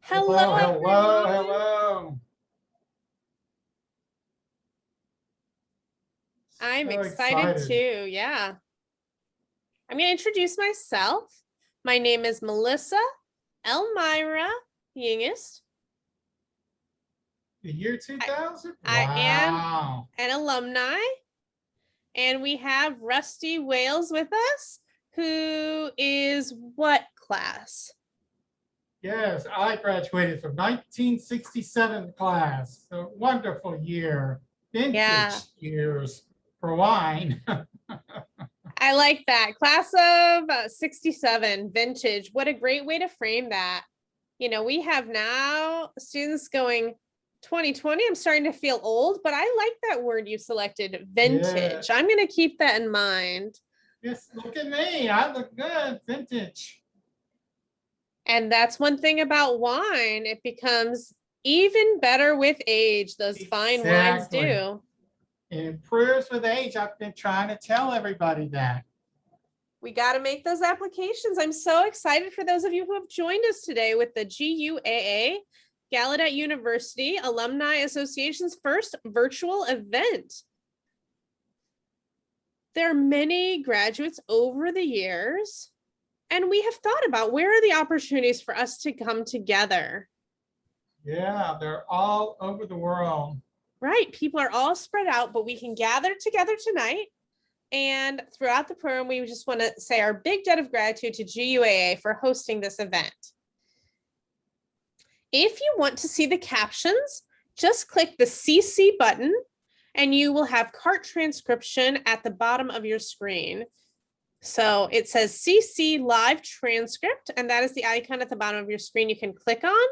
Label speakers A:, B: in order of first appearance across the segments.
A: Hello,
B: Hello,
A: everyone.
B: hello.
A: I'm
B: So
A: excited
B: excited.
A: too. Yeah. I'm going to introduce myself. My name is Melissa Elmira Yingst.
B: The year
A: I,
B: 2000?
A: I am
B: Wow.
A: an alumni, and we have Rusty Wales with us, who is what class?
B: Yes, I graduated from 1967 class. A wonderful year.
A: Yeah,
B: Vintage years for wine.
A: I like that. Class of 67, vintage. What a great way to frame that. We have now students going 2020. I'm starting to feel old, but I like that word you selected,
B: Yeah.
A: vintage. I'm going to keep that in mind.
B: Just look at me. I look good. Vintage.
A: And that's one thing about wine, it becomes even better with age. Those fine wines
B: Exactly.
A: do.
B: It improves with age. I've been trying to tell everybody that.
A: We got to make those applications. I'm so excited for those of you who have joined us today with the GUAA, Gallaudet University Alumni Association's first virtual event. There are many graduates over the years, and we have thought about where are the opportunities for us to come together.
B: Yeah, they're all over the world.
A: Right, people are all spread out, but we can gather together tonight. And throughout the program, we just want to say our big debt of gratitude to GUAA for hosting this event. If you want to see the captions, just click the CC button and you will have CART transcription at the bottom of your screen. So it says CC live transcript, and that is the icon at the bottom of your screen you can click on.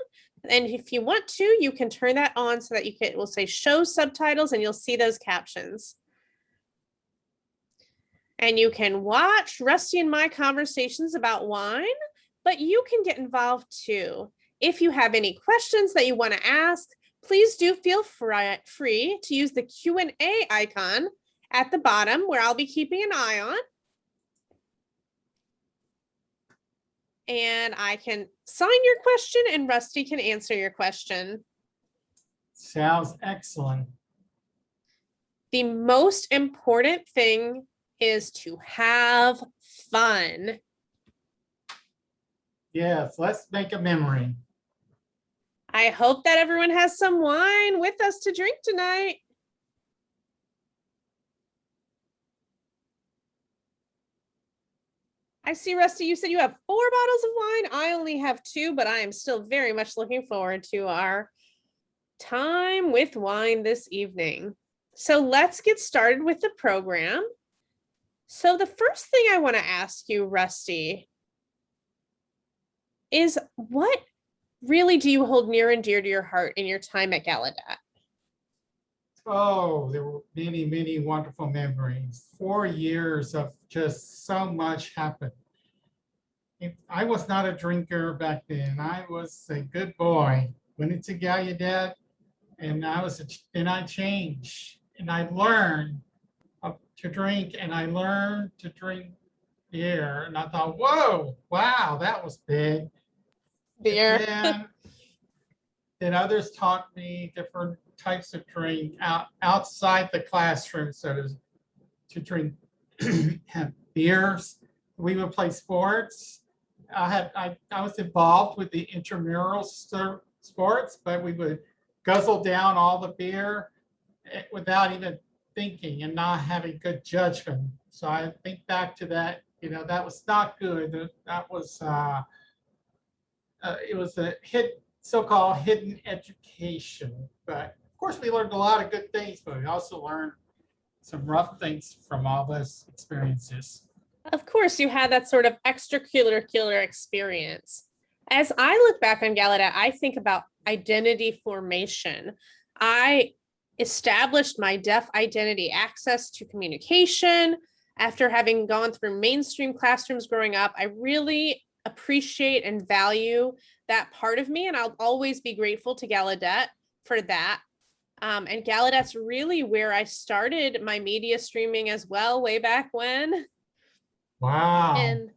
A: And if you want to, you can turn that on so that it will say show subtitles and you'll see those captions. And you can watch Rusty and my conversations about wine, but you can get involved too. If you have any questions that you want to ask, please do feel free to use the Q&A icon at the bottom where I'll be keeping an eye on. And I can sign your question and Rusty can answer your question.
B: Sounds excellent.
A: The most important thing is to have fun.
B: Yes, let's make a memory.
A: I hope that everyone has some wine with us to drink tonight. I see, Rusty, you said you have 4 bottles of wine. I only have 2, but I am still very much looking forward to our time with wine this evening. So let's get started with the program. So the first thing I want to ask you, Rusty, is what really do you hold near and dear to your heart in your time at Gallaudet?
B: Oh, there were many, many wonderful memories. 4 years of just so much happened. I was not a drinker back then. I was a good boy. Went into Gallaudet, and I changed, and I learned to drink, and I learned to drink beer. And I thought, whoa, wow, that was big.
A: Beer.
B: Then others taught me different types of drink outside the classroom, so to drink have beers. We would play sports. I was involved with the intramural sports, but we would guzzle down all the beer without even thinking and not having good judgment. So I think back to that. That was not good. That was it was a so-called hidden education. But of course, we learned a lot of good things, but we also learned some rough things from all those experiences.
A: Of course, you had that sort of extracurricular experience. As I look back on Gallaudet, I think about identity formation. I established my deaf identity, access to communication. After having gone through mainstream classrooms growing up, I really appreciate and value that part of me, and I'll always be grateful to Gallaudet for that. And Gallaudet's really where I started my media streaming as well, way back when.
B: Wow.
A: And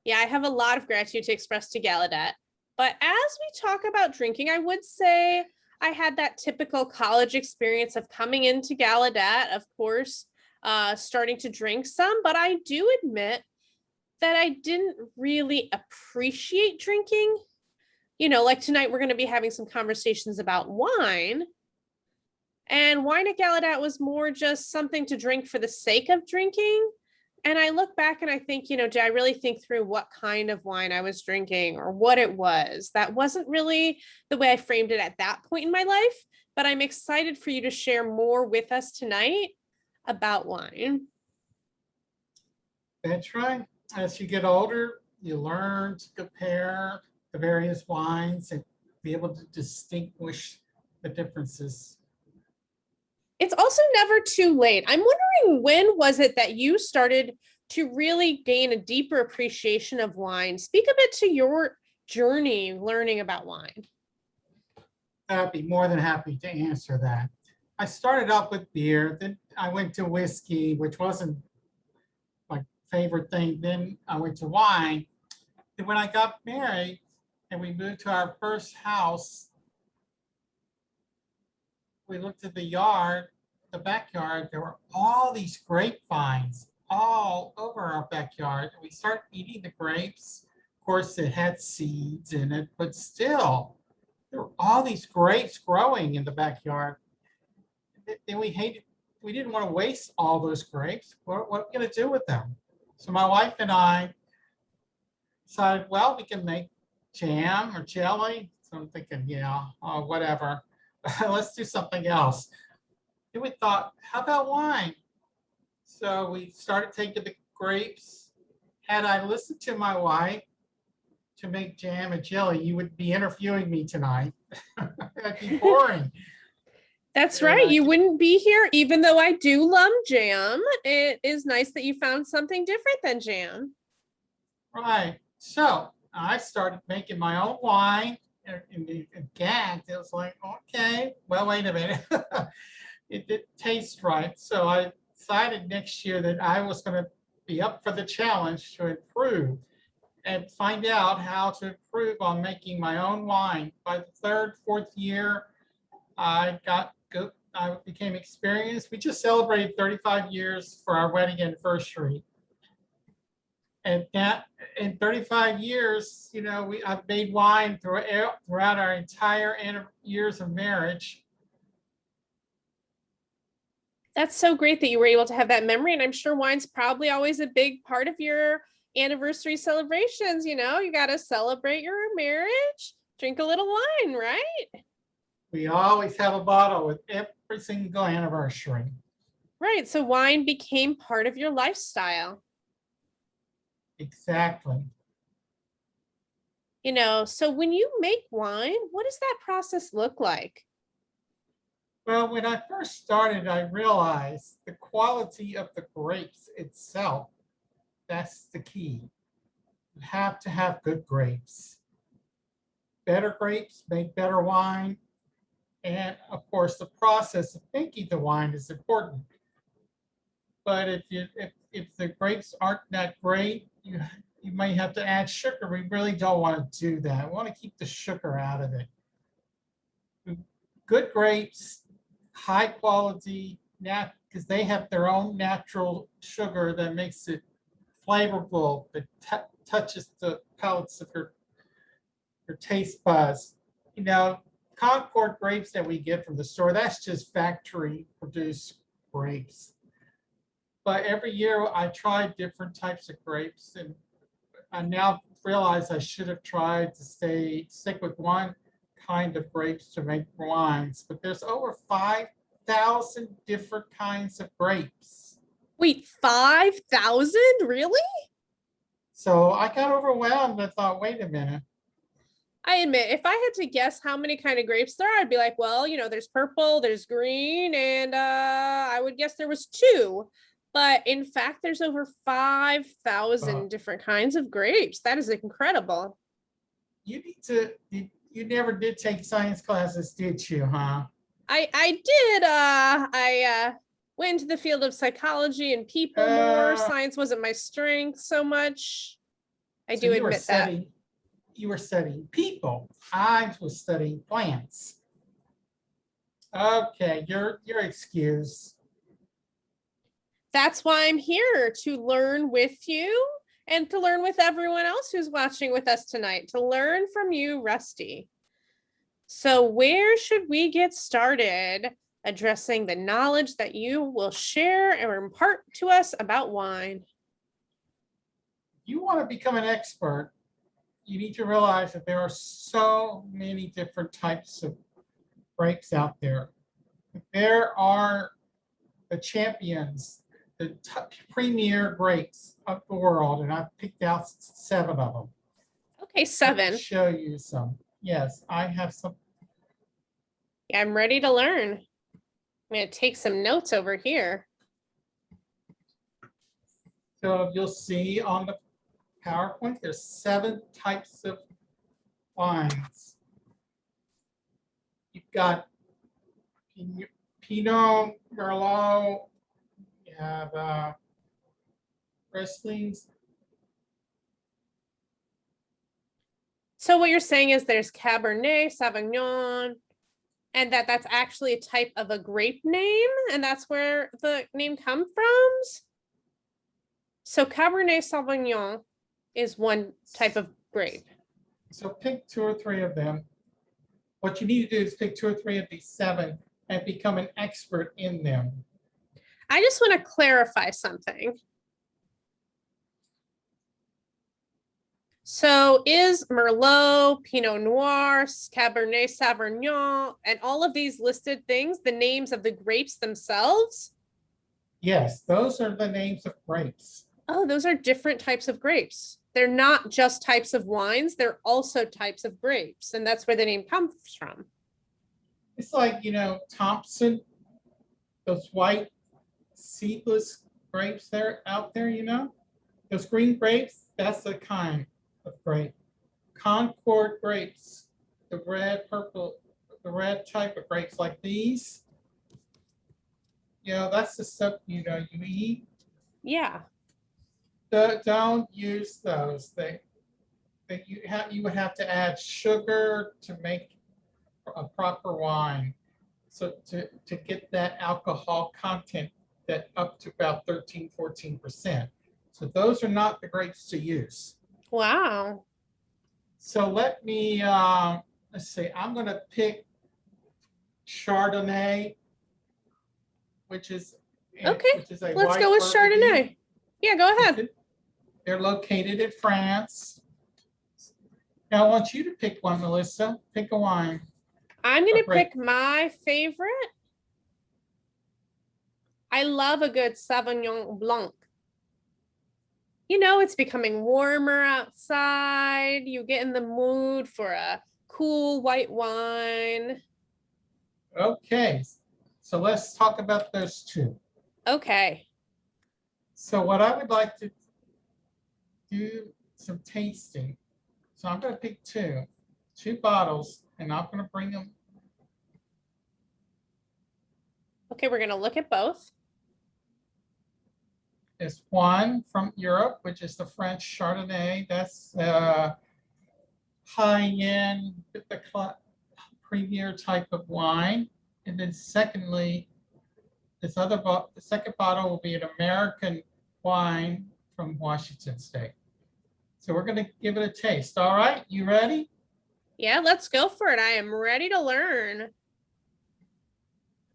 A: yeah, I have a lot of gratitude to express to Gallaudet. But as we talk about drinking, I would say I had that typical college experience of coming into Gallaudet, of course, starting to drink some, but I do admit that I didn't really appreciate drinking. You know, like tonight, we're going to be having some conversations about wine. And wine at Gallaudet was more just something to drink for the sake of drinking. And I look back and I think, you know, did I really think through what kind of wine I was drinking or what it was? That wasn't really the way I framed it at that point in my life. But I'm excited for you to share more with us tonight about wine.
B: That's right. As you get older, you learn to compare the various wines and be able to distinguish the differences.
A: It's also never too late. I'm wondering, when was it that you started to really gain a deeper appreciation of wine? Speak a bit to your journey learning about wine.
B: I'd be more than happy to answer that. I started out with beer, then I went to whiskey, which wasn't my favorite thing. Then I went to wine. And when I got married and we moved to our first house, we looked at the yard, the backyard. There were all these grapevines all over our backyard. We started eating the grapes. Of course, it had seeds in it, but still, there were all these grapes growing in the backyard. And we didn't want to waste all those grapes. What are we going to do with them? So my wife and I decided, well, we can make jam or jelly. So I'm thinking, yeah, whatever. Let's do something else. Then we thought, how about wine? So we started taking the grapes. Had I listened to my wife to make jam and jelly, you would be interviewing me tonight. That'd be boring.
A: That's right. You wouldn't be here, even though I do love jam. It is nice that you found something different than jam.
B: Right. So I started making my own wine and gagged. It was like, okay, well, wait a minute. It didn't taste right. So I decided next year that I was going to be up for the challenge to improve and find out how to improve on making my own wine. By the third, fourth year, I became experienced. We just celebrated 35 years for our wedding anniversary. And that in 35 years, you know, I've made wine throughout our entire years of marriage.
A: That's so great that you were able to have that memory. And I'm sure wine's probably always a big part of your anniversary celebrations. You know, you got to celebrate your marriage, drink a little wine, right?
B: We always have a bottle with every single anniversary.
A: Right. So wine became part of your lifestyle.
B: Exactly.
A: You know, so when you make wine, what does that process look like?
B: Well, when I first started, I realized the quality of the grapes itself, that's the key. You have to have good grapes. Better grapes make better wine. And of course, the process of making the wine is important. But if the grapes aren't that great, you might have to add sugar. We really don't want to do that. We want to keep the sugar out of it. Good grapes, high quality, because they have their own natural sugar that makes it flavorful, that touches the palates of your taste buds. You know, Concord grapes that we get from the store, that's just factory produced grapes. But every year I try different types of grapes, and I now realize I should have tried to stick with one kind of grapes to make wines, but there's over 5,000 different kinds of grapes.
A: Wait, 5,000? Really?
B: So I got overwhelmed. I thought, wait a minute.
A: I admit, if I had to guess how many kind of grapes there are, I'd be like, well, you know, there's purple, there's green, and I would guess there was 2. But in fact, there's over 5,000 different kinds of grapes. That is incredible.
B: You never did take science classes, did you, huh?
A: I did. I went into the field of psychology and people more. Science wasn't my strength so much. I do admit that.
B: you were studying people. I was studying plants. Okay, you're excused.
A: That's why I'm here, to learn with you and to learn with everyone else who's watching with us tonight, to learn from you, Rusty. So where should we get started addressing the knowledge that you will share or impart to us about wine?
B: You want to become an expert, you need to realize that there are so many different types of grapes out there. There are the champions, the premier grapes of the world, and I've picked out 7 of them.
A: Okay,
B: Let me
A: 7.
B: show you some. Yes, I have some.
A: Yeah, I'm ready to learn. I'm going to take some notes over here.
B: So you'll see on the PowerPoint, there's 7 types of wines. You've got Pinot, Merlot, you have Rieslings.
A: So what you're saying is there's Cabernet Sauvignon, and that's actually a type of a grape name, and that's where the name comes from. So Cabernet Sauvignon is one type of grape.
B: So pick 2 or 3 of them. What you need to do is pick 2 or 3 of these 7 and become an expert in them.
A: I just want to clarify something. So is Merlot, Pinot Noir, Cabernet Sauvignon, and all of these listed things the names of the grapes themselves?
B: Yes, those are the names of grapes.
A: Oh, those are different types of grapes. They're not just types of wines, they're also types of grapes, and that's where the name comes from.
B: It's like, Thompson, those white seedless grapes out there, those green grapes, that's the kind of grape. Concord grapes, the red, purple, the red type of grapes like these, that's the stuff, you eat.
A: Yeah.
B: Don't use those. You would have to add sugar to make a proper wine. So to get that alcohol content that up to about 13-14%. So those are not the grapes to use.
A: Wow.
B: So let me let's see. I'm going to pick Chardonnay, which is
A: Okay.
B: which is a
A: Let's
B: white
A: go with
B: Burgundy.
A: Chardonnay. Yeah, go ahead.
B: They're located in France. Now I want you to pick one, Melissa. Pick a wine.
A: I'm going to pick my favorite. I love a good Sauvignon Blanc. It's becoming warmer outside. You get in the mood for a cool white wine.
B: Okay, so let's talk about those 2.
A: Okay.
B: So what I would like to do some tasting. So I'm going to pick 2 bottles, and I'm going to bring them.
A: Okay, we're going to look at both.
B: There's one from Europe, which is the French Chardonnay. That's high-end, the premier type of wine. And then secondly, the second bottle will be an American wine from Washington State. So we're going to give it a taste. All right, you ready?
A: Yeah, let's go for it. I am ready to learn.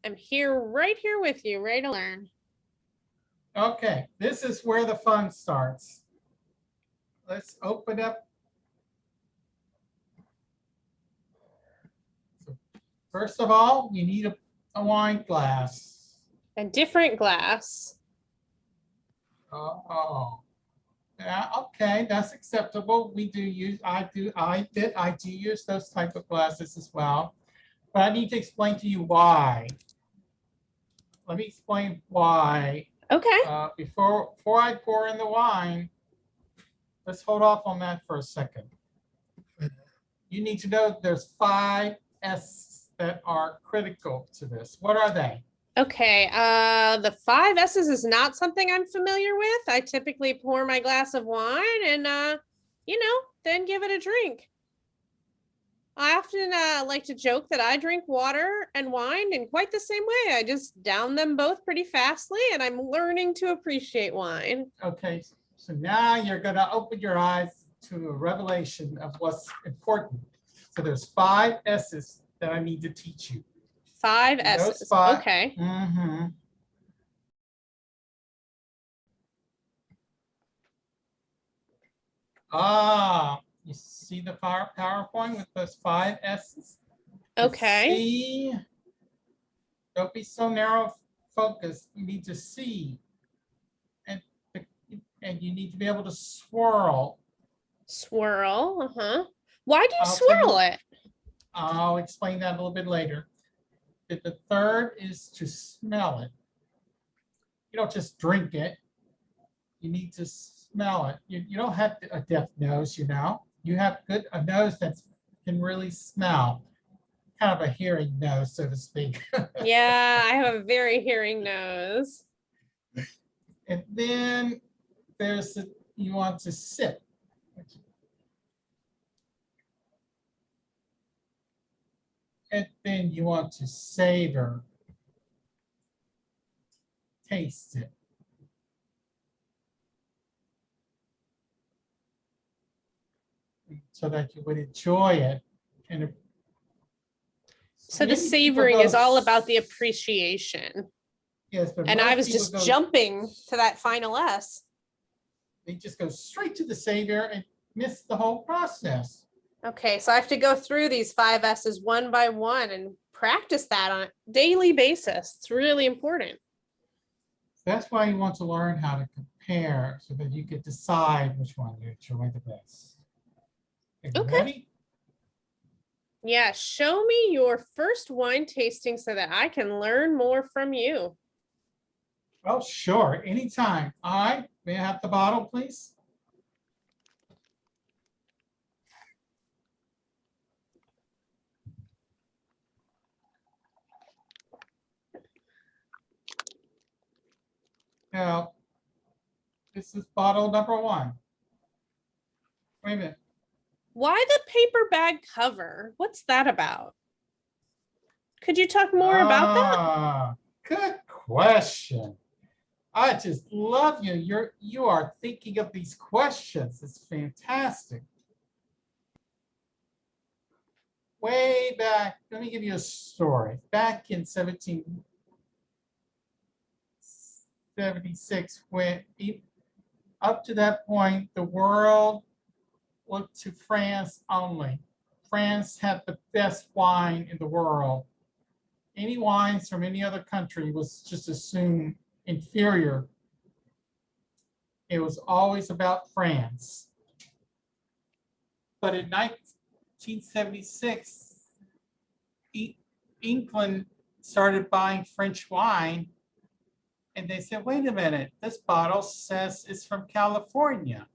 A: I'm right here with you, ready to learn.
B: Okay, this is where the fun starts. Let's open up. So first of all, you need a wine glass.
A: A different glass.
B: Oh, yeah, okay, that's acceptable. I do use those type of glasses as well. But I need to explain to you why. Let me explain why.
A: Okay.
B: Before I pour in the wine, let's hold off on that for a second. You need to know there's 5 S's that are critical to this. What are they?
A: Okay, the 5 S's is not something I'm familiar with. I typically pour my glass of wine and, then give it a drink. I often like to joke that I drink water and wine in quite the same way. I just down them both pretty fastly, and I'm learning to appreciate wine.
B: Okay, so now you're gonna open your eyes to a revelation of what's important. So there's 5 S's that I need to teach you.
A: 5
B: And those
A: S's.
B: 5.
A: Okay.
B: Mhm. You see the PowerPoint with those 5 S's?
A: Okay.
B: See, don't be so narrow focused. You need to see, and and you need to be able to swirl.
A: Swirl. Uh-huh. Why do you
B: I'll tell
A: swirl
B: you,
A: it?
B: I'll explain that a little bit later. The third is to smell it. You don't just drink it. You need to smell it. You don't have a deaf nose, you know. You have a nose that can really smell. Kind of a hearing nose, so to speak.
A: Yeah, I have a very hearing nose.
B: And then you want to sip. And then you want to savor, taste it. So that you would enjoy it. And
A: So the
B: many people
A: savoring is
B: go,
A: all about the appreciation.
B: yes, but
A: And I
B: most
A: was
B: people
A: just
B: go,
A: jumping to that final S.
B: they just go straight to the savior and miss the whole process.
A: Okay, so I have to go through these 5 S's one by one and practice that on a daily basis. It's really important.
B: That's why you want to learn how to compare so that you could decide which one you enjoy the best. Are you
A: Okay.
B: ready?
A: Yeah, show me your first wine tasting so that I can learn more from you.
B: Oh, sure, anytime. All right, may I have the bottle, please? Now, this is bottle number 1. Wait a minute.
A: Why the paper bag cover? What's that about? Could you talk more about that?
B: Good question. I just love you. You are thinking of these questions. It's fantastic. Way back, let me give you a story. Back in 1776, when up to that point, the world looked to France only. France had the best wine in the world. Any wines from any other country was just assumed inferior. It was always about France. But in 1976, England started buying French wine, and they said, wait a minute, this bottle says it's from California.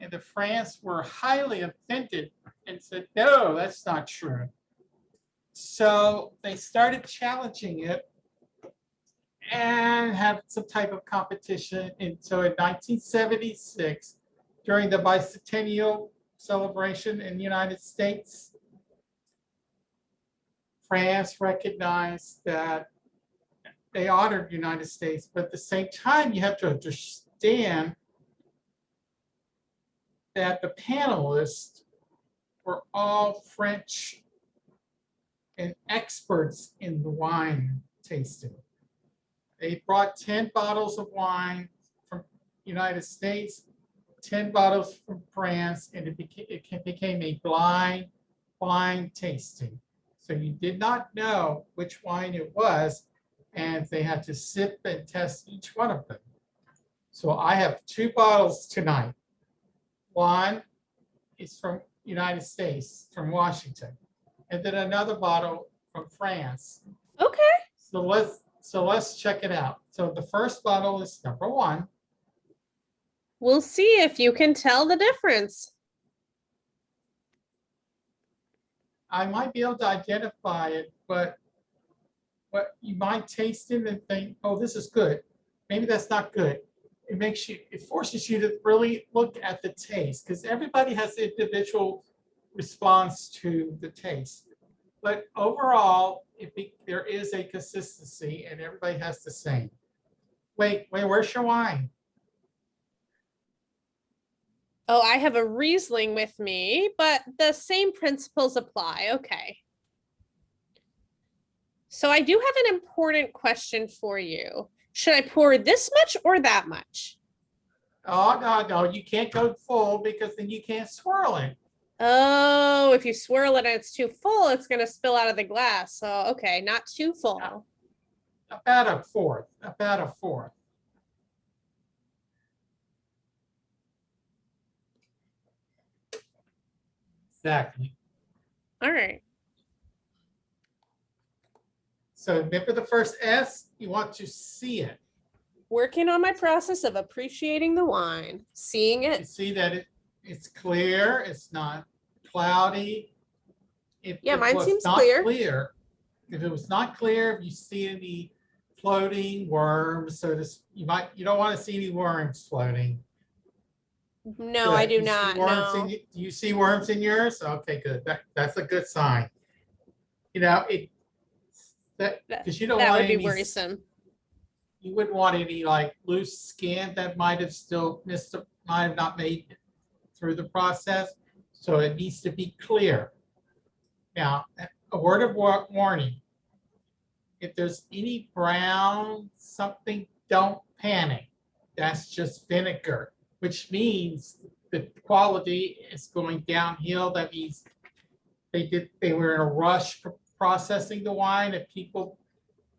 B: And the France were highly offended and said, no, that's not true. So they started challenging it and have some type of competition. And so in 1976, during the bicentennial celebration in the United States, France recognized that they honored the United States, but at the same time, you have to understand that the panelists were all French and experts in the wine tasting. They brought 10 bottles of wine from the United States, 10 bottles from France, and it became a blind wine tasting. So you did not know which wine it was, and they had to sip and test each one of them. So I have 2 bottles tonight. One is from United States, from Washington, and then another bottle from France.
A: Okay.
B: So let's check it out. So the first bottle is number 1.
A: We'll see if you can tell the difference.
B: I might be able to identify it, but what you might taste it and think, oh, this is good. Maybe that's not good. It forces you to really look at the taste, because everybody has individual responds to the taste. But overall, there is a consistency and everybody has the same. Wait, where's your wine?
A: Oh, I have a Riesling with me, but the same principles apply. Okay. So I do have an important question for you. Should I pour this much or that much?
B: Oh, no, you can't go full because then you can't swirl it.
A: Oh, if you swirl it and it's too full, it's going to spill out of the glass. So, okay, not too full.
B: About a fourth, about a fourth. Exactly.
A: All right.
B: So remember the first S, you want to see it.
A: Working on my process of appreciating the wine, seeing
B: You
A: it.
B: see that it's clear, it's not cloudy. If
A: Yeah,
B: it
A: mine
B: was
A: seems
B: not
A: clear.
B: if it was not clear, if you see any floating worms, so this you don't want to see any worms floating.
A: No,
B: Good.
A: I do
B: You see
A: not.
B: worms
A: No.
B: do you see worms in yours? Okay, good. That's a good sign. You know, because you don't
A: That
B: want
A: would be
B: any,
A: worrisome.
B: you wouldn't want any like loose skin that might have not made it through the process. So it needs to be clear. Now, a word of warning. If there's any brown something, don't panic. That's just vinegar, which means the quality is going downhill. That means they were in a rush for processing the wine, and people,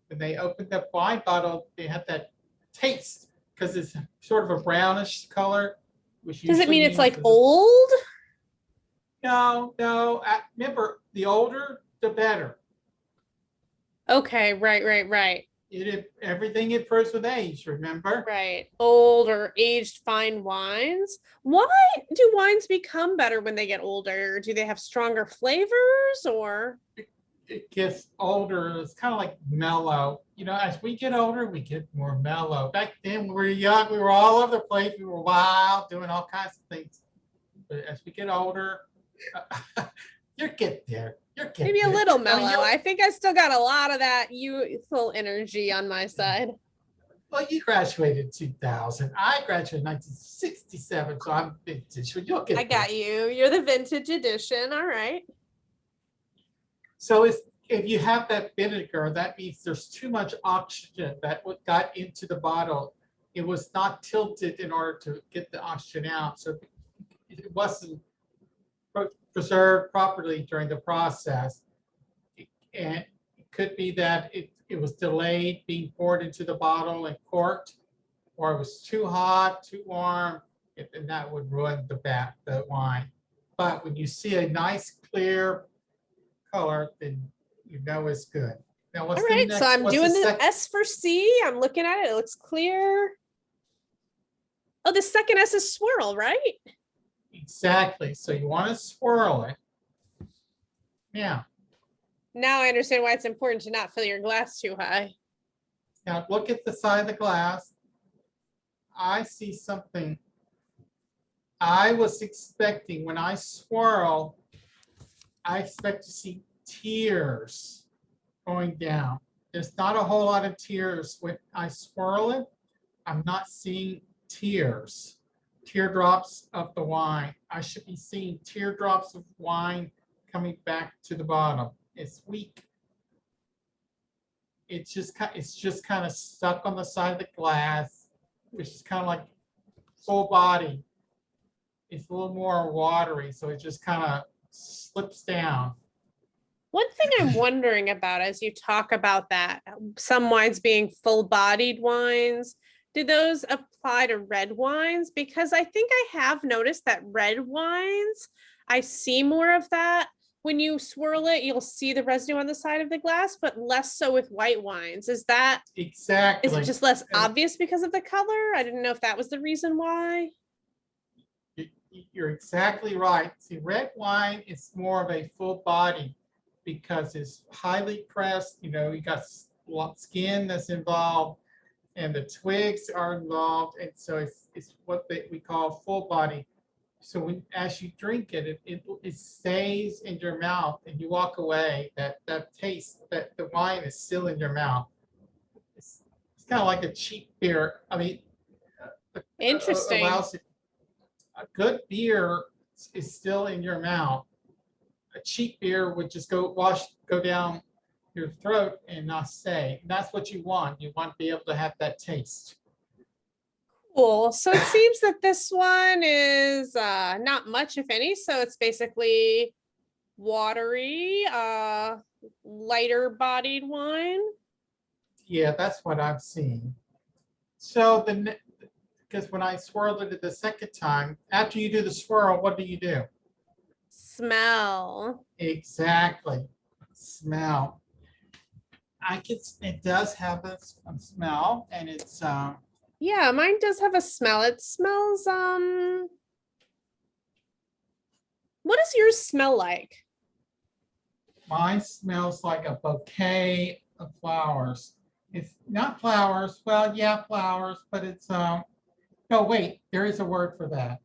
B: when they opened that wine bottle, they had that taste because it's sort of a brownish color, which
A: Does it
B: usually
A: mean it's
B: means
A: like old?
B: no. Remember, the older, the better.
A: Okay, right.
B: Everything improves with age, remember?
A: Right. Old or aged fine wines. Why do wines become better when they get older? Do they have stronger flavors or?
B: It gets older, it's kind of like mellow. You know, as we get older, we get more mellow. Back then, when we were young, we were all over the place. We were wild, doing all kinds of things. But as we get older, you're getting there. You're getting
A: Maybe a
B: there.
A: little
B: I mean,
A: mellow. I think I still got a lot of that youthful energy on my side.
B: well, you graduated in 2000. I graduated in 1967, so I'm vintage. But you'll get
A: I
B: there.
A: got you. You're the vintage edition. All right.
B: So if you have that vinegar, that means there's too much oxygen that got into the bottle. It was not tilted in order to get the oxygen out. So it wasn't preserved properly during the process. And it could be that it was delayed being poured into the bottle and corked, or it was too hot, too warm, and that would ruin the wine. But when you see a nice clear color, then you know it's good. Now, what's
A: All
B: the
A: right.
B: next?
A: So I'm
B: What's the
A: doing the
B: second?
A: S for C. I'm looking at it. It looks clear. Oh, the second S is swirl, right?
B: Exactly. So you want to swirl it. Now,
A: Now I understand why it's important to not fill your glass too high.
B: now look at the side of the glass. I see something. I was expecting when I swirl, I expect to see tears going down. There's not a whole lot of tears when I swirl it. I'm not seeing teardrops of the wine. I should be seeing teardrops of wine coming back to the bottom. It's weak. It's just kind of stuck on the side of the glass, which is kind of like full body. It's a little more watery, so it just kind of slips down.
A: One thing I'm wondering about as you talk about that, some wines being full-bodied wines, do those apply to red wines? Because I think I have noticed that red wines, I see more of that. When you swirl it, you'll see the residue on the side of the glass, but less so with white wines. Is
B: Exactly.
A: it just less obvious because of the color? I didn't know if that was the reason why.
B: You're exactly right. See, red wine is more of a full body because it's highly pressed. You know, you got skin that's involved and the twigs are involved. And so it's what we call full body. So as you drink it, it stays in your mouth and you walk away, that taste, that the wine is still in your mouth. It's kind of like a cheap beer. I mean,
A: Interesting.
B: allows it, a good beer is still in your mouth. A cheap beer would just go down your throat and not stay. That's what you want. You want to be able to have that taste.
A: Cool. So it seems that this one is not much, if any. So it's basically watery, lighter bodied wine.
B: Yeah, that's what I've seen. So because when I swirled it the second time, after you do the swirl, what do you do?
A: Smell.
B: Exactly. Smell. It does have a smell, and it's
A: Yeah, mine does have a smell. It smells what does yours smell like?
B: mine smells like a bouquet of flowers. It's not flowers. Well, yeah, flowers, but it's no, wait, there is a word for that.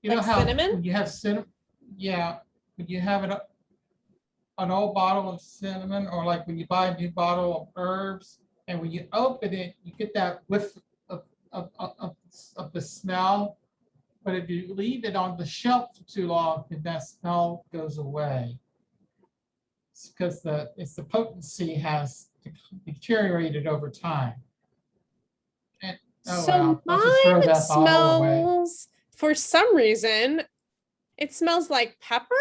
B: You know
A: Like
B: how
A: cinnamon?
B: when you have cinnamon, yeah, when you have an old bottle of cinnamon, or like when you buy a new bottle of herbs, and when you open it, you get that whiff of, of the smell. But if you leave it on the shelf for too long, then that smell goes away. It's because the potency has deteriorated over time. And oh
A: So
B: well, I'll just throw
A: mine
B: that bottle away.
A: smells, for some reason, it smells like pepper.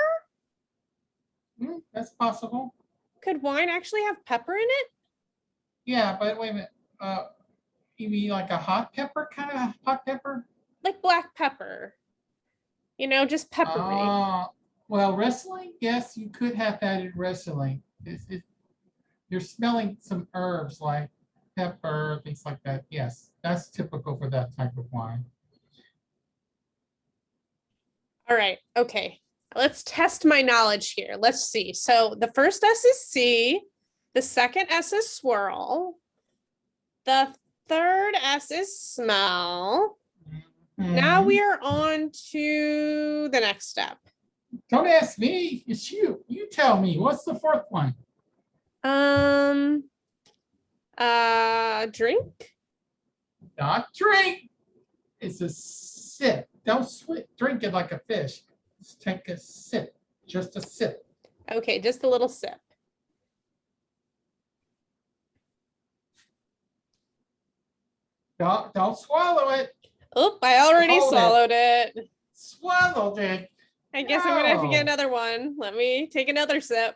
B: That's possible.
A: Could wine actually have pepper in it?
B: Yeah, but wait a minute. You mean like a hot pepper, kind of hot pepper?
A: Like black pepper, just peppery.
B: Well, wrestling, yes, you could have that in wrestling. You're smelling some herbs like pepper, things like that. Yes, that's typical for that type of wine.
A: All right. Okay. Let's test my knowledge here. Let's see. So the first S is C. The second S is swirl. The third S is smell. Now we are on to the next step.
B: Don't ask me. It's you. You tell me. What's the fourth one?
A: Drink.
B: Not drink. It's a sip. Don't drink it like a fish. Just take a sip. Just a sip.
A: Okay, just a little sip.
B: Don't swallow it.
A: Oh, I already swallowed it.
B: Swallowed it.
A: I guess I'm gonna have to get another one. Let me take another sip.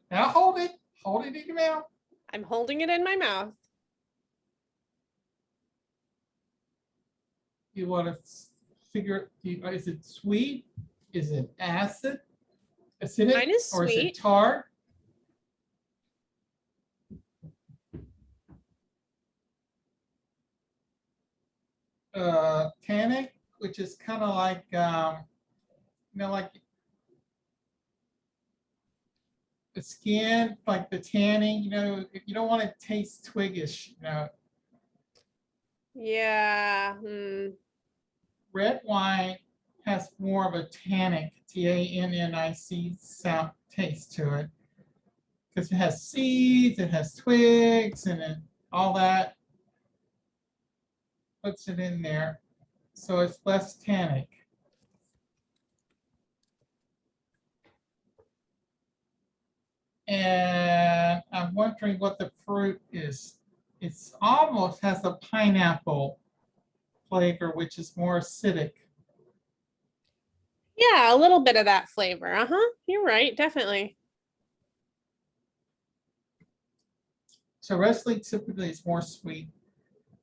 B: Now hold it. Hold it in your mouth.
A: I'm holding it in my mouth.
B: You want to figure, is it sweet? Is it acidic?
A: Mine is
B: or is
A: sweet.
B: it tart? Tannic, which is kind of like, like the skin, like the tanning, you don't want to taste twiggish,
A: Yeah.
B: Red wine has more of a tannic, Tannic sound taste to it, because it has seeds, it has twigs, and all that puts it in there, so it's less tannic. And I'm wondering what the fruit is. It's almost has a pineapple flavor, which is more acidic.
A: Yeah, a little bit of that flavor. Uh-huh. You're right, definitely.
B: So Riesling typically is more sweet.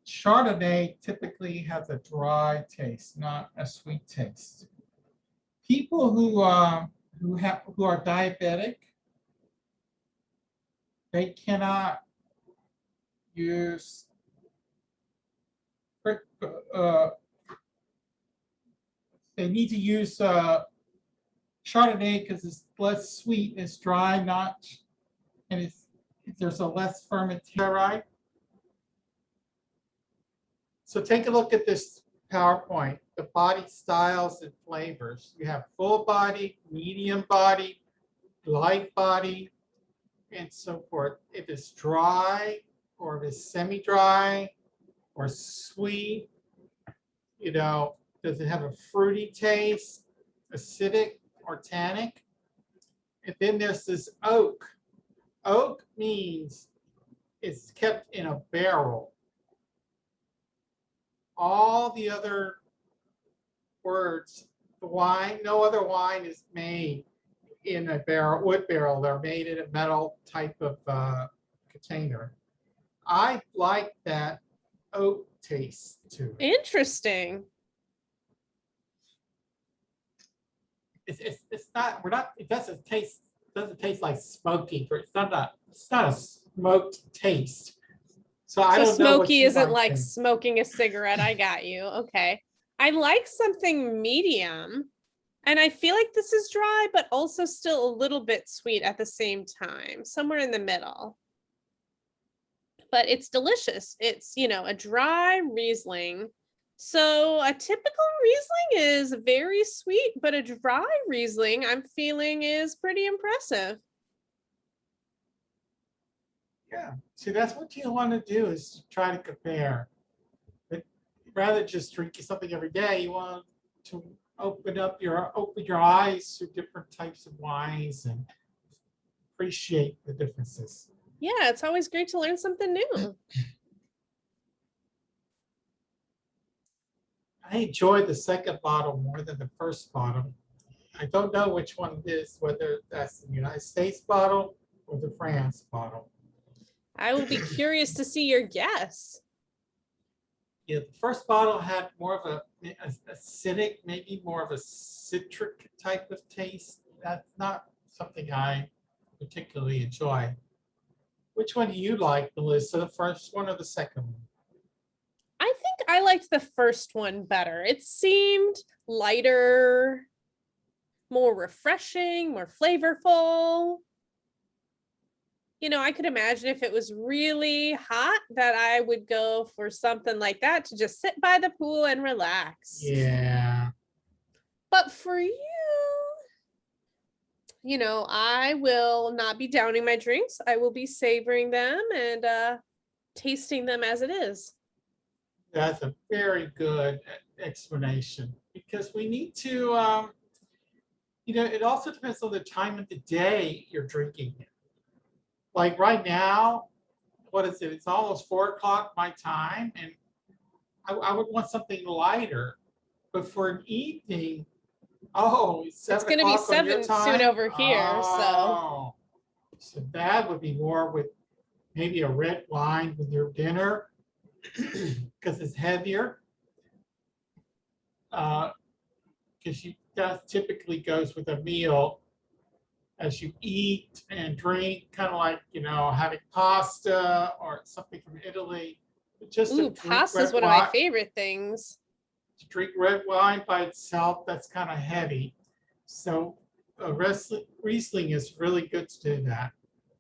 B: Chardonnay typically has a dry taste, not a sweet taste. People who are diabetic, they cannot use they need to use Chardonnay because it's less sweet, it's dry, and there's a less fermentation, right? So take a look at this PowerPoint, the body styles and flavors. You have full body, medium body, light body, and so forth. If it's dry or if it's semi-dry or sweet, does it have a fruity taste, acidic or tannic? And then there's this oak. Oak means it's kept in a barrel. All the other words, the wine, no other wine is made in a barrel, wood barrel. They're made in a metal type of container. I like that oak taste to it.
A: Interesting.
B: It's not, it doesn't taste like smoky. It's not a smoked taste. So I don't know what
A: smoky
B: you
A: isn't like
B: then.
A: smoking a cigarette. I got you. Okay. I like something medium. And I feel like this is dry, but also still a little bit sweet at the same time, somewhere in the middle. But it's delicious. It's, a dry Riesling. So a typical Riesling is very sweet, but a dry Riesling I'm feeling is pretty impressive.
B: Yeah, see, that's what you want to do, is try to compare. But rather just drinking something every day, you want to open your eyes to different types of wines and appreciate the differences.
A: Yeah, it's always great to learn something new.
B: I enjoyed the second bottle more than the first bottle. I don't know which one it is, whether that's the United States bottle or the France bottle.
A: I will be curious to see your guess.
B: Yeah, the first bottle had more of a acidic, maybe more of a citric type of taste. That's not something I particularly enjoy. Which one do you like, Melissa, the first one or the second one?
A: I think I liked the first one better. It seemed lighter, more refreshing, more flavorful. I could imagine if it was really hot that I would go for something like that to just sit by the pool and relax.
B: Yeah.
A: But for you, I will not be downing my drinks. I will be savoring them and tasting them as it is.
B: That's a very good explanation, because we need to, it also depends on the time of the day you're drinking it. Like right now, what is it? It's almost 4 o'clock my time, and I would want something lighter. But for an evening,
A: It's going to be 7 soon over here.
B: So that would be more with maybe a red wine with your dinner, because it's heavier. Because that typically goes with a meal as you eat and drink, kind of like, having pasta or something from Italy.
A: Ooh, pasta is one of my favorite things.
B: To drink red wine by itself, that's kind of heavy. So Riesling is really good to do that.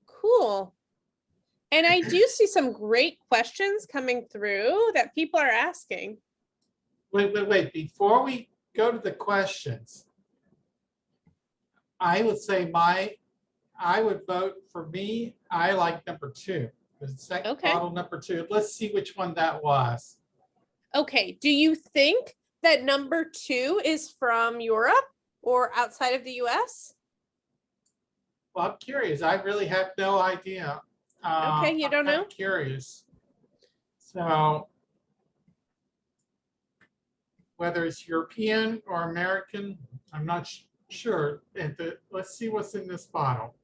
A: Cool. And I do see some great questions coming through that people are asking.
B: Wait. Before we go to the questions, I would say I would vote for me. I like number 2. The second bottle, number 2. Let's see which one that was.
A: Okay. Do you think that number 2 is from Europe or outside of the US?
B: Well, I'm curious. I really have no idea.
A: Okay, you don't know?
B: I'm curious. So whether it's European or American, I'm not sure. Let's see what's in this bottle.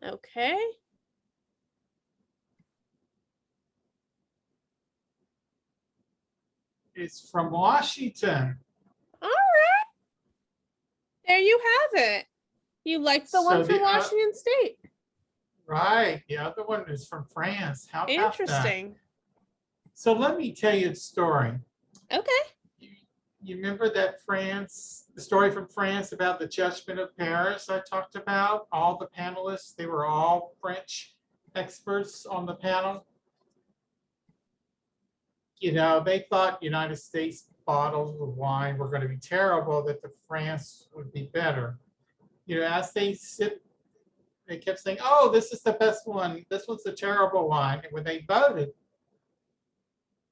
A: Okay.
B: It's from Washington.
A: All right. There you have it. You like the one from Washington State.
B: Right. The other one is from France. How about
A: interesting.
B: That? So let me tell you a story.
A: Okay.
B: You remember the story from France about the Judgment of Paris I talked about? All the panelists, they were all French experts on the panel. they thought United States bottles of wine were going to be terrible, that the France would be better. As they kept saying, "Oh, this is the best one. This one's the terrible one." And when they voted,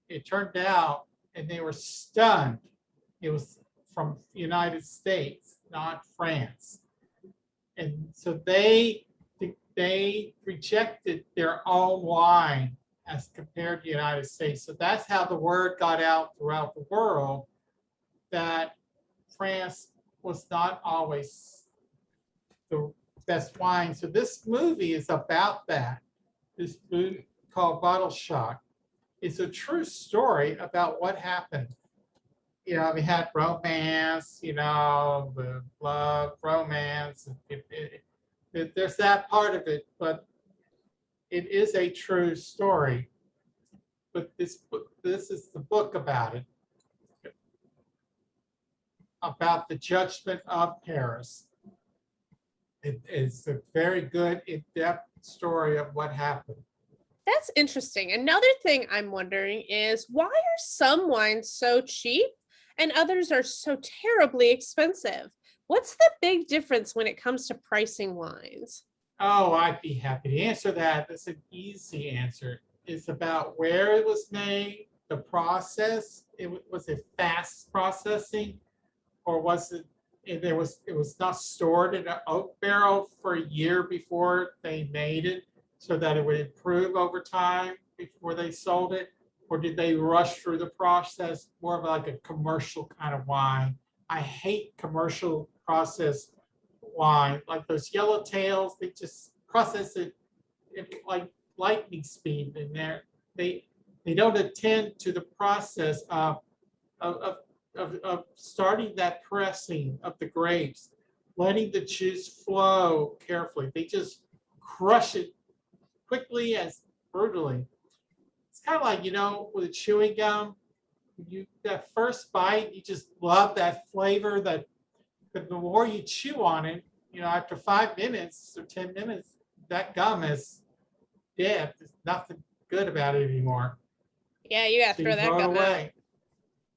B: it turned out, and they were stunned, it was from the United States, not France. And so they rejected their own wine as compared to the United States. So that's how the word got out throughout the world that France was not always the best wine. So this movie is about that. This movie called Bottle Shock. It's a true story about what happened. We had romance, the love, romance. There's that part of it, but it is a true story. But this is the book about it, about the judgment of Paris. It is a very good, in-depth story of what happened.
A: That's interesting. Another thing I'm wondering is, why are some wines so cheap and others are so terribly expensive? What's the big difference when it comes to pricing wines?
B: Oh, I'd be happy to answer that. That's an easy answer. It's about where it was made, the process. Was it fast processing, or was it? It was not stored in an oak barrel for a year before they made it, so that it would improve over time before they sold it, or did they rush through the process, more of like a commercial kind of wine? I hate commercial processed wine, like those yellowtails. They just process it like lightning speed, and they don't attend to the process of starting that pressing of the grapes, letting the juice flow carefully. They just crush it quickly and brutally. It's kind of like, with chewing gum, that first bite, you just love that flavor, but the more you chew on it, after 5 minutes or 10 minutes, that gum is dead. There's nothing good about it anymore.
A: Yeah, you gotta
B: So
A: throw
B: you
A: that
B: throw it
A: gum out.
B: away.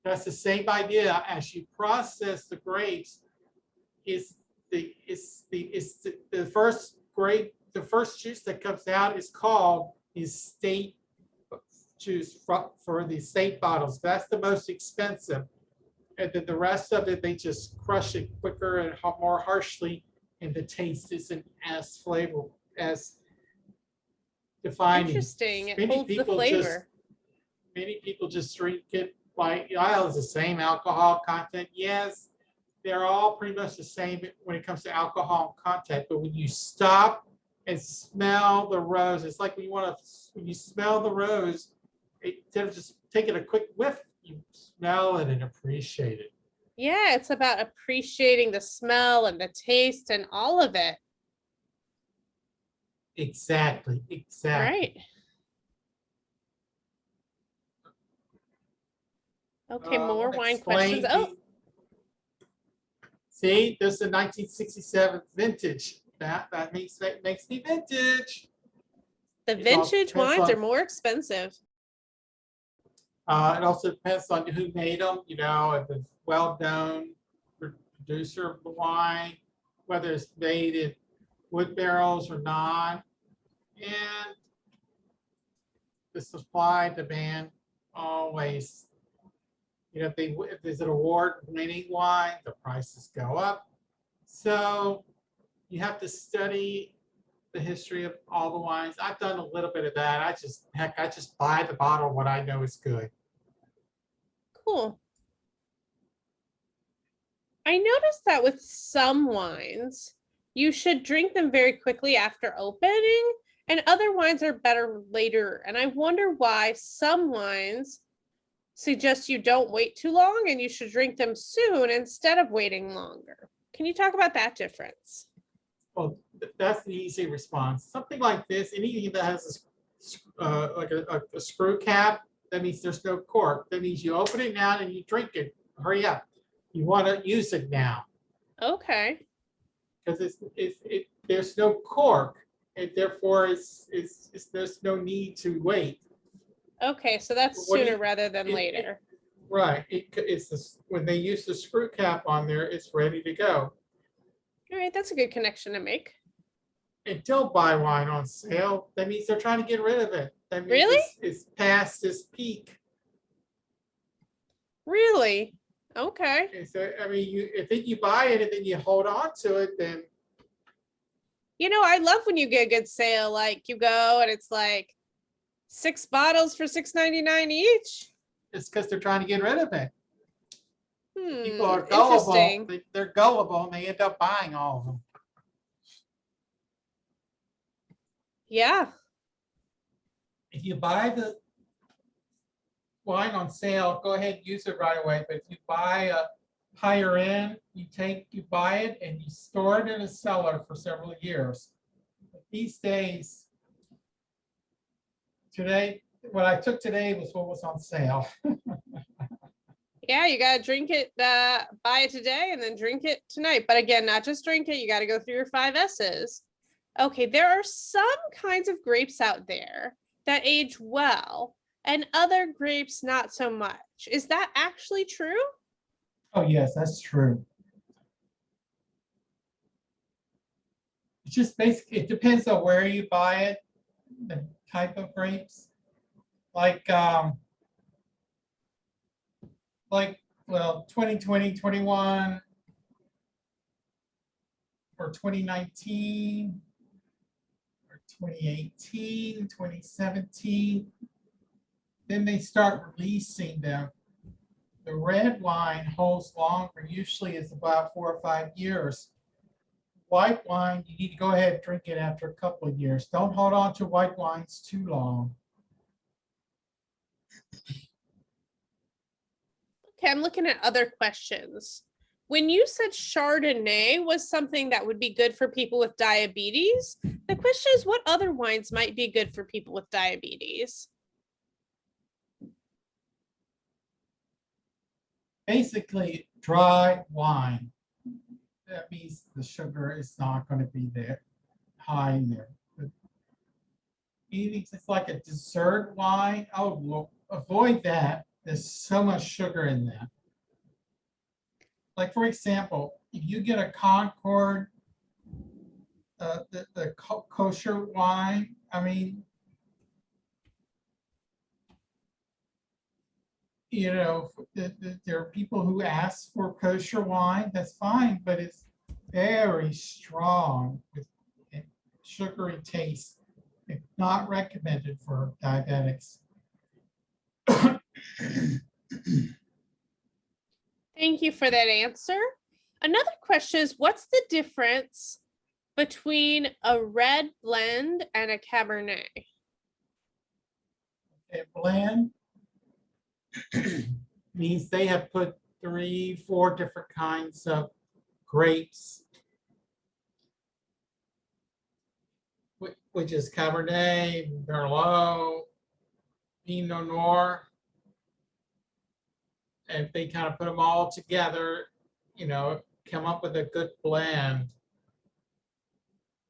B: That's the same idea. As you process the grapes, the first grape, the first juice that comes out is called estate juice for the estate bottles. That's the most expensive. And then the rest of it, they just crush it quicker and more harshly, and the taste isn't as flavorful, as defining.
A: Interesting. It holds the flavor.
B: Many people just drink it like, it has the same alcohol content. Yes, they're all pretty much the same when it comes to alcohol content. But when you stop and smell the rose, it's like when you smell the rose, instead of just taking a quick whiff, you smell it and appreciate it.
A: Yeah, it's about appreciating the smell and the taste and all of it.
B: Exactly.
A: Right. Okay, more wine questions. Oh,
B: see, this is a 1967 vintage. That makes me vintage.
A: the vintage wines are more expensive.
B: It also depends on who made them, if it's well-known producer of the wine, whether it's made in wood barrels or not. And the supply demand always, if there's an award-winning wine, the prices go up. So you have to study the history of all the wines. I've done a little bit of that. I just buy the bottle what I know is good.
A: Cool. I noticed that with some wines, you should drink them very quickly after opening, and other wines are better later. And I wonder why some wines suggest you don't wait too long and you should drink them soon instead of waiting longer. Can you talk about that difference?
B: Well, that's the easy response. Something like this, anything that has like a screw cap, that means there's no cork. That means you open it now and you drink it. Hurry up. You want to use it now.
A: Okay.
B: Because there's no cork, and therefore there's no need to wait.
A: Okay, so that's
B: What do
A: sooner
B: you-
A: rather than
B: it-
A: later.
B: Right, it's this, when they use the screw cap on there, it's ready to go.
A: All right, that's a good connection to make.
B: And don't buy wine on sale. That means they're trying to get rid of it. That means
A: Really?
B: it's past its peak.
A: Really? Okay.
B: And so, I mean, if you buy it and then you hold on to it, then
A: You know, I love when you get a good sale. Like you go and it's like 6 bottles for $6.99 each.
B: it's because they're trying to get rid of it. People
A: Hmm.
B: are gullible.
A: Interesting.
B: They're gullible and they end up buying all of them.
A: Yeah.
B: If you buy the wine on sale, go ahead and use it right away. But if you buy a higher end, you buy it and you store it in a cellar for several years. But these days, today, what I took today was what was on sale.
A: Yeah, you gotta drink it, buy it today and then drink it tonight. But again, not just drink it, you gotta go through your 5 S's. Okay, there are some kinds of grapes out there that age well, and other grapes not so much. Is that actually true?
B: Oh, yes, that's true. It's just basically, it depends on where you buy it, the type of grapes. Well, 2020, 21, or 2019, or 2018, 2017. Then they start releasing them. The red wine holds longer, usually it's about 4 or 5 years. White wine, you need to go ahead and drink it after a couple of years. Don't hold on to white wines too long.
A: Okay, I'm looking at other questions. When you said Chardonnay was something that would be good for people with diabetes, the question is what other wines might be good for people with diabetes?
B: Basically, dry wine. That means the sugar is not going to be there high in there. But anything that's like a dessert wine, well, avoid that. There's so much sugar in that. Like, for example, if you get a Concord, the kosher wine, I mean, there are people who ask for kosher wine, that's fine, but it's very strong with sugary taste. It's not recommended for diabetics.
A: Thank you for that answer. Another question is what's the difference between a red blend and a Cabernet?
B: A blend means they have put 3, 4 different kinds of grapes, which is Cabernet, Merlot, Pinot Noir. And they kind of put them all together, come up with a good blend.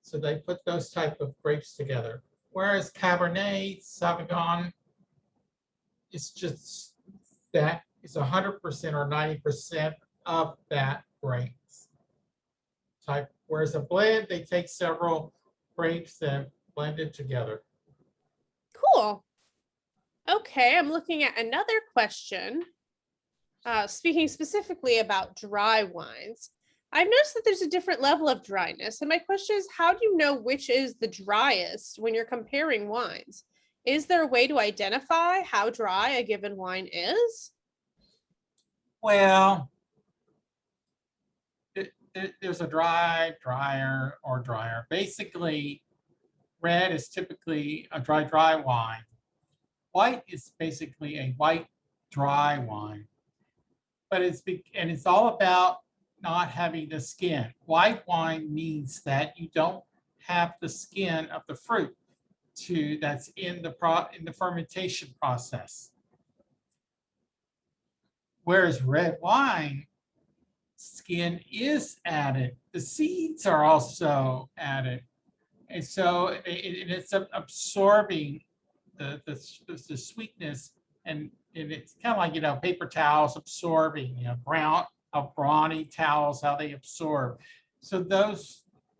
B: So they put those type of grapes together. Whereas Cabernet Sauvignon is just that is 100% or 90% of that grapes type. Whereas a blend, they take several grapes and blend it together.
A: Cool. Okay, I'm looking at another question. Speaking specifically about dry wines, I've noticed that there's a different level of dryness. And my question is, how do you know which is the driest when you're comparing wines? Is there a way to identify how dry a given wine is?
B: Well, there's a dry, drier, or drier. Basically, red is typically a dry wine. White is basically a white, dry wine. But it's all about not having the skin. White wine means that you don't have the skin of the fruit that's in the fermentation process. Whereas red wine, skin is added. The seeds are also added. And so it's absorbing the sweetness, and it's kind of like, paper towels absorbing, brawny towels, how they absorb. So the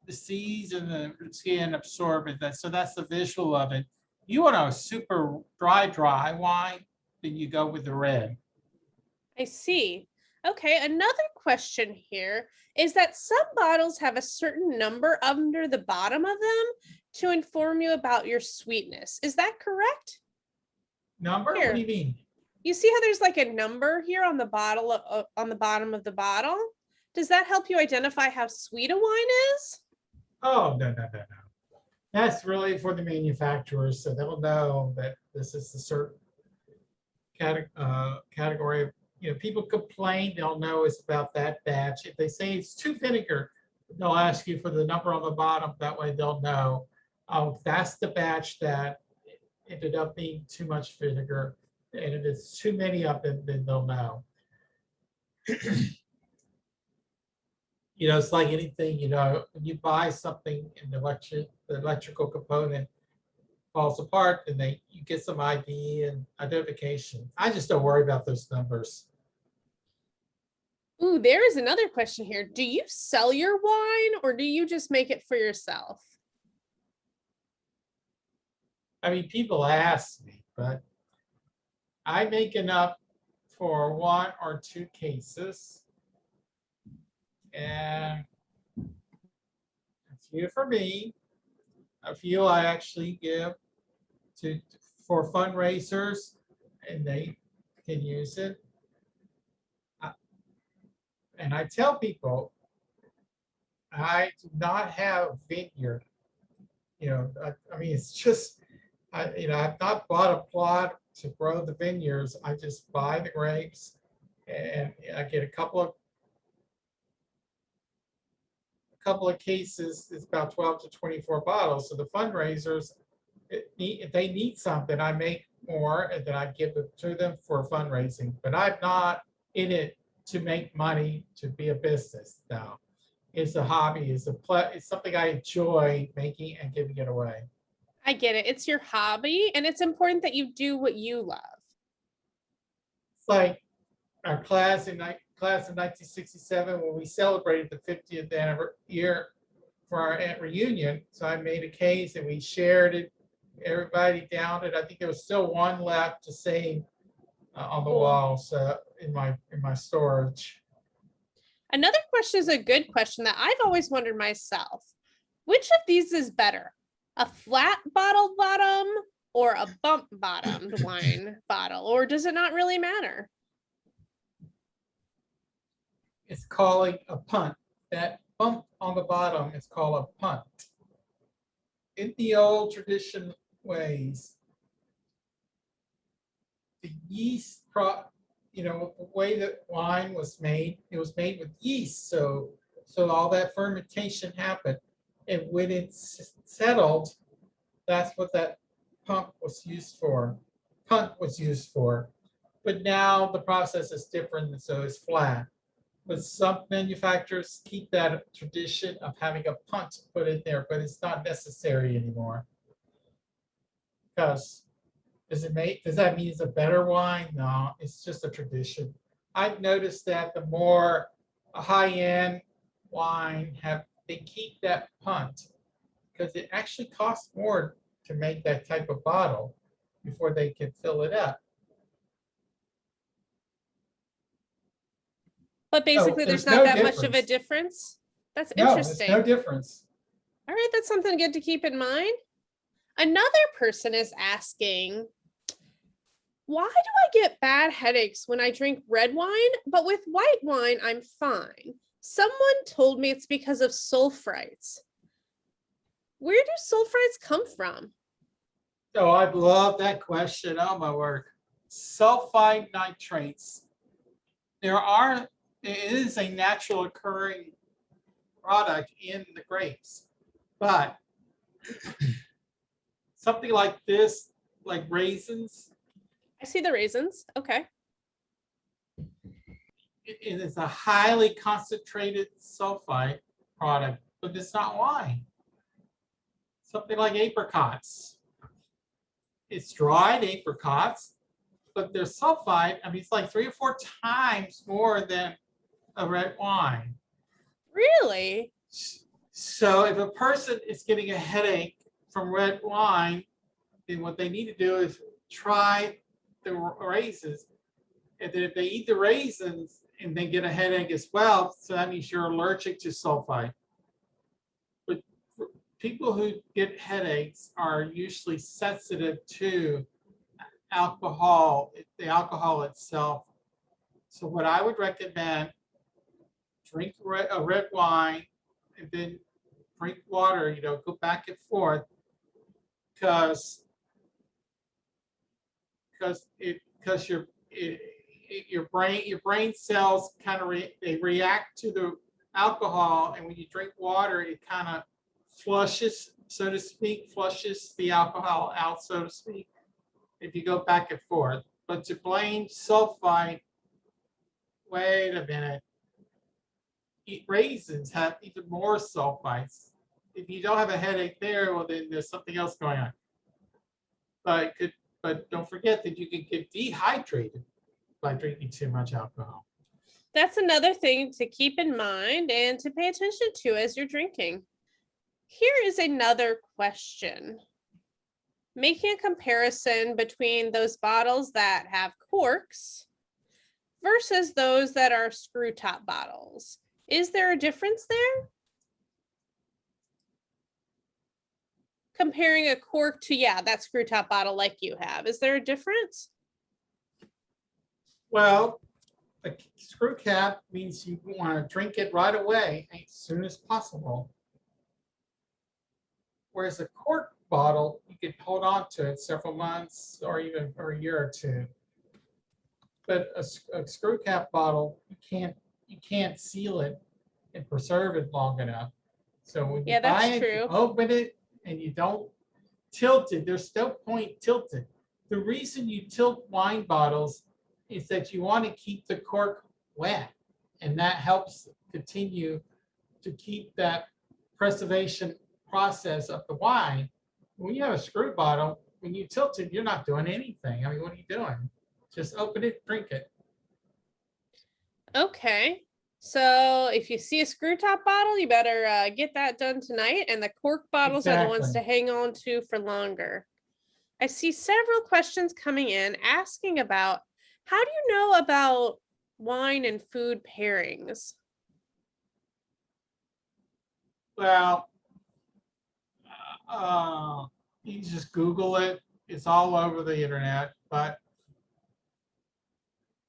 B: seeds and the skin absorb it. So that's the visual of it. You want a super dry wine, then you go with the red.
A: I see. Okay, another question here is that some bottles have a certain number under the bottom of them to inform you about your sweetness. Is that correct?
B: Number? What do you mean?
A: You see how there's like a number here on the bottle on the bottom of the bottle? Does that help you identify how sweet a wine is?
B: Oh, no. That's really for the manufacturers, so they'll know that this is a certain category of, people complain, they'll know it's about that batch. If they say it's too vinegar, they'll ask you for the number on the bottom. That way they'll know, oh, that's the batch that ended up being too much vinegar. And if it's too many of them, then they'll know. It's like anything, when you buy something and the electrical component falls apart, and you get some ID and identification. I just don't worry about those numbers.
A: Ooh, there is another question here. Do you sell your wine or do you just make it for yourself?
B: I mean, people ask me, but I make enough for 1 or 2 cases, and a few for me, a few I actually give for fundraisers, and they can use it. And I tell people, I do not have a vineyard. I mean, it's just, I've not bought a plot to grow the vineyards. I just buy the grapes, and I get a couple of cases. It's about 12 to 24 bottles. So the fundraisers, if they need something, I make more, and then I give it to them for fundraising. But I'm not in it to make money, to be a business now. It's a hobby. It's something I enjoy making and giving it away.
A: I get it. It's your hobby, and it's important that you do what you love.
B: It's like our class in 1967, when we celebrated the 50th year for our reunion. So I made a case and we shared it. Everybody downed it. I think there was still one left to save on the walls in my storage.
A: Another question is a good question that I've always wondered myself. Which of these is better? A flat bottle bottom or a bump bottomed wine bottle? Or does it not really matter?
B: It's calling a punt. That bump on the bottom is called a punt. In the old tradition ways, the yeast, the way that wine was made, it was made with yeast. So all that fermentation happened. And when it's settled, that's what that punt was used for. But now the process is different, so it's flat. But some manufacturers keep that tradition of having a punt put in there, but it's not necessary anymore. Because does that mean it's a better wine? No, it's just a tradition. I've noticed that the more high-end wine they keep that punt, because it actually costs more to make that type of bottle before they can fill it up.
A: But basically, there's not that much of a difference. That's interesting.
B: There's no difference.
A: All right, that's something good to keep in mind. Another person is asking, why do I get bad headaches when I drink red wine, but with white wine, I'm fine? Someone told me it's because of sulfites. Where do sulfites come from?
B: Oh, I love that question. Oh, my word. Sulfide nitrates. It is a natural occurring product in the grapes, but something like this, like raisins.
A: I see the raisins. Okay.
B: It is a highly concentrated sulfite product, but it's not wine. Something like apricots. it's dried apricots, but their sulfite, I mean, it's like 3 or 4 times more than a red wine.
A: Really?
B: So if a person is getting a headache from red wine, then what they need to do is try the raisins. And then if they eat the raisins and they get a headache as well, so that means you're allergic to sulfite. But people who get headaches are usually sensitive to alcohol, the alcohol itself. So what I would recommend, drink a red wine and then drink water, go back and forth, because your brain cells kind of they react to the alcohol, and when you drink water, it kind of flushes, so to speak, flushes the alcohol out, so to speak, if you go back and forth. But to blame sulfite, wait a minute. Raisins have even more sulfites. If you don't have a headache there, well, then there's something else going on. But don't forget that you can get dehydrated by drinking too much alcohol.
A: That's another thing to keep in mind and to pay attention to as you're drinking. Here is another question. Making a comparison between those bottles that have corks versus those that are screw top bottles. Is there a difference there? Comparing a cork to, that screw top bottle like you have. Is there a difference?
B: Well, a screw cap means you want to drink it right away as soon as possible. Whereas a cork bottle, you can hold on to it several months or even for a year or two. But a screw cap bottle, you can't seal it and preserve it long enough. So when you buy it, you open it and you don't tilt it. There's no point tilting. The reason you tilt wine bottles is that you want to keep the cork wet, and that helps continue to keep that preservation process of the wine. When you have a screw bottle, when you tilt it, you're not doing anything. I mean, what are you doing? Just open it, drink it.
A: Okay. So if you see a screw top bottle, you better get that done tonight. And the cork bottles are the ones to hang on to for longer. I see several questions coming in asking about, how do you know about wine and food pairings?
B: Well, you can just Google it. It's all over the internet. But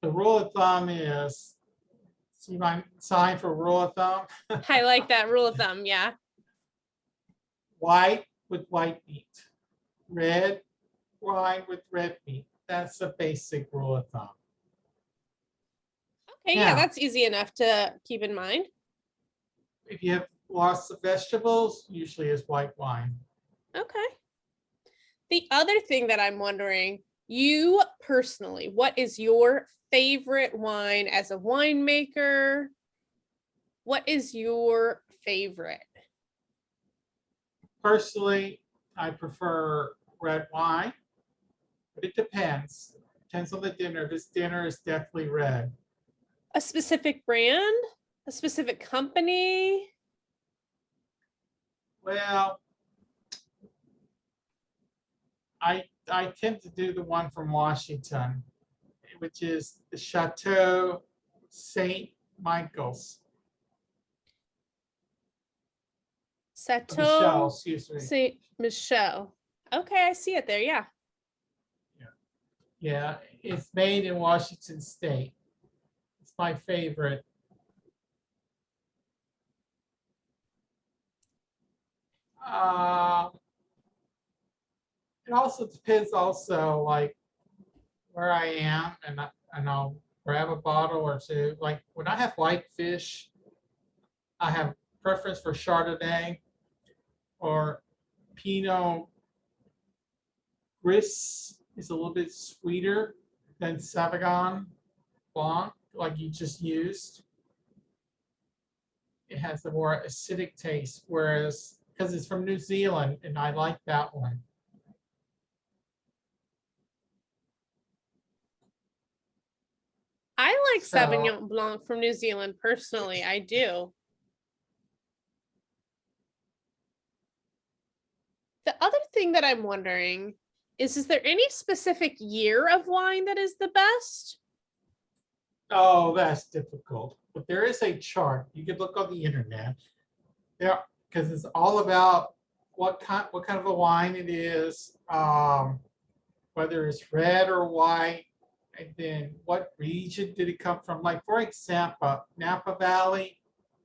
B: the rule of thumb is, see my sign for rule of thumb?
A: I like that rule of thumb, yeah.
B: White with white meat. Red wine with red meat. That's a basic rule of thumb.
A: Okay, yeah, that's easy enough to keep in mind.
B: If you have lots of vegetables, usually is white wine.
A: Okay. The other thing that I'm wondering, you personally, what is your favorite wine as a winemaker? What is your favorite?
B: Personally, I prefer red wine, but it depends. Depends on the dinner. This dinner is definitely red.
A: A specific brand? A specific company?
B: Well, I tend to do the one from Washington, which is the Chateau St. Michael's.
A: Chateau
B: excuse me.
A: St. Michel. Okay, I see it there. Yeah.
B: Yeah, it's made in Washington State. It's my favorite. It also depends like where I am, and I'll grab a bottle or two. Like when I have whitefish, I have preference for Chardonnay or Pinot Gris is a little bit sweeter than Sauvignon Blanc, like you just used. It has a more acidic taste, whereas because it's from New Zealand, and I like that one.
A: I like
B: So,
A: Sauvignon Blanc from New Zealand personally. I do. The other thing that I'm wondering is there any specific year of wine that is the best?
B: oh, that's difficult. But there is a chart. You could look on the internet. There, because it's all about what kind of a wine it is, whether it's red or white, and then what region did it come from. Like for example, Napa Valley,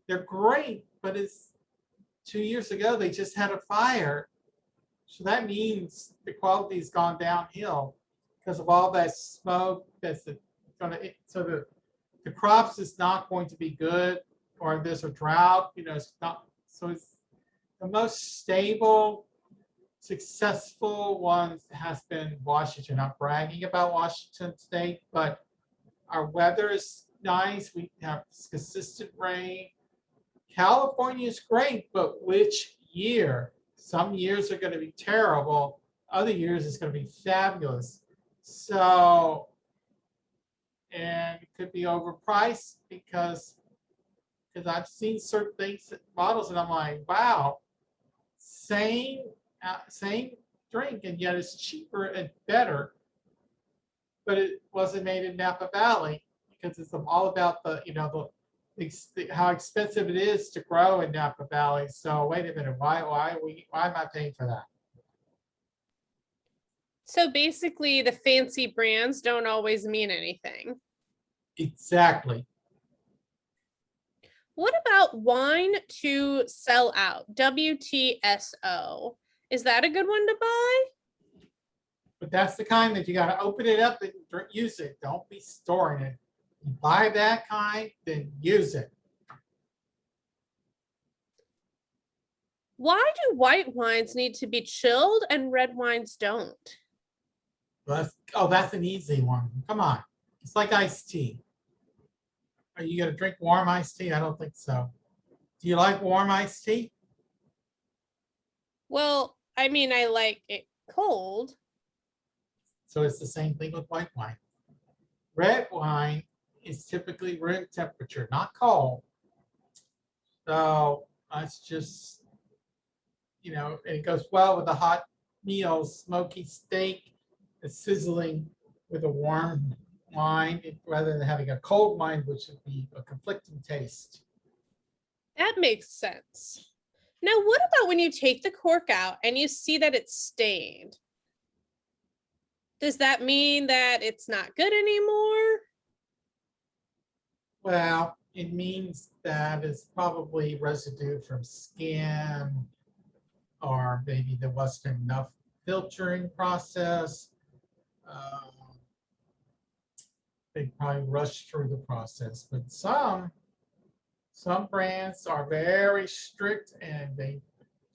B: they're great, but it's 2 years ago they just had a fire. So that means the quality's gone downhill because of all that smoke that's gonna, so the crops is not going to be good, or there's a drought, it's not, so it's the most stable, successful ones has been Washington. I'm bragging about Washington State, but our weather is nice. We have consistent rain. California is great, but which year? Some years are going to be terrible. Other years it's going to be fabulous. So, and it could be overpriced because I've seen certain things, models, and I'm like, wow, same drink, and yet it's cheaper and better. But it wasn't made in Napa Valley because it's all about how expensive it is to grow in Napa Valley. So wait a minute, why am I paying for that?
A: So basically, the fancy brands don't always mean anything.
B: Exactly.
A: What about wine to sell out? WTSO. Is that a good one to buy?
B: But that's the kind that you got to open it up and use it. Don't be storing it. You buy that kind, then use it.
A: Why do white wines need to be chilled and red wines don't?
B: That's an easy one. Come on. It's like iced tea. Are you going to drink warm iced tea? I don't think so. Do you like warm iced tea?
A: Well, I mean, I like it cold.
B: So it's the same thing with white wine. Red wine is typically room temperature, not cold. So it's just, it goes well with a hot meal, smoky steak, it's sizzling with a warm wine rather than having a cold wine, which would be a conflicting taste.
A: That makes sense. Now, what about when you take the cork out and you see that it's stained? Does that mean that it's not good anymore?
B: Well, it means that it's probably residue from skin, or maybe there wasn't enough filtering process. They probably rushed through the process, but some brands are very strict and they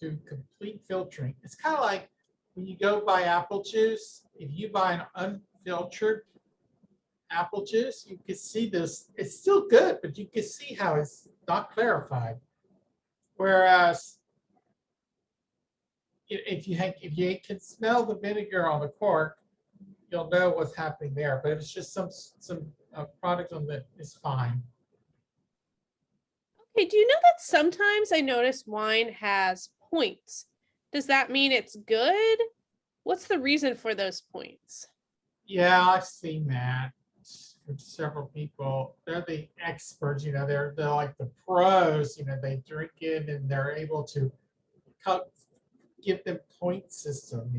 B: do complete filtering. It's kind of like when you go buy apple juice. If you buy an unfiltered apple juice, you can see this. It's still good, but you can see how it's not clarified. Whereas if you can smell the vinegar on the cork, you'll know what's happening there. But it's just some product on that is fine.
A: Okay, do you know that sometimes I notice wine has points? Does that mean it's good? What's the reason for those points?
B: Yeah, I've seen that from several people. They're the experts, they're like the pros, they drink it and they're able to give them point system,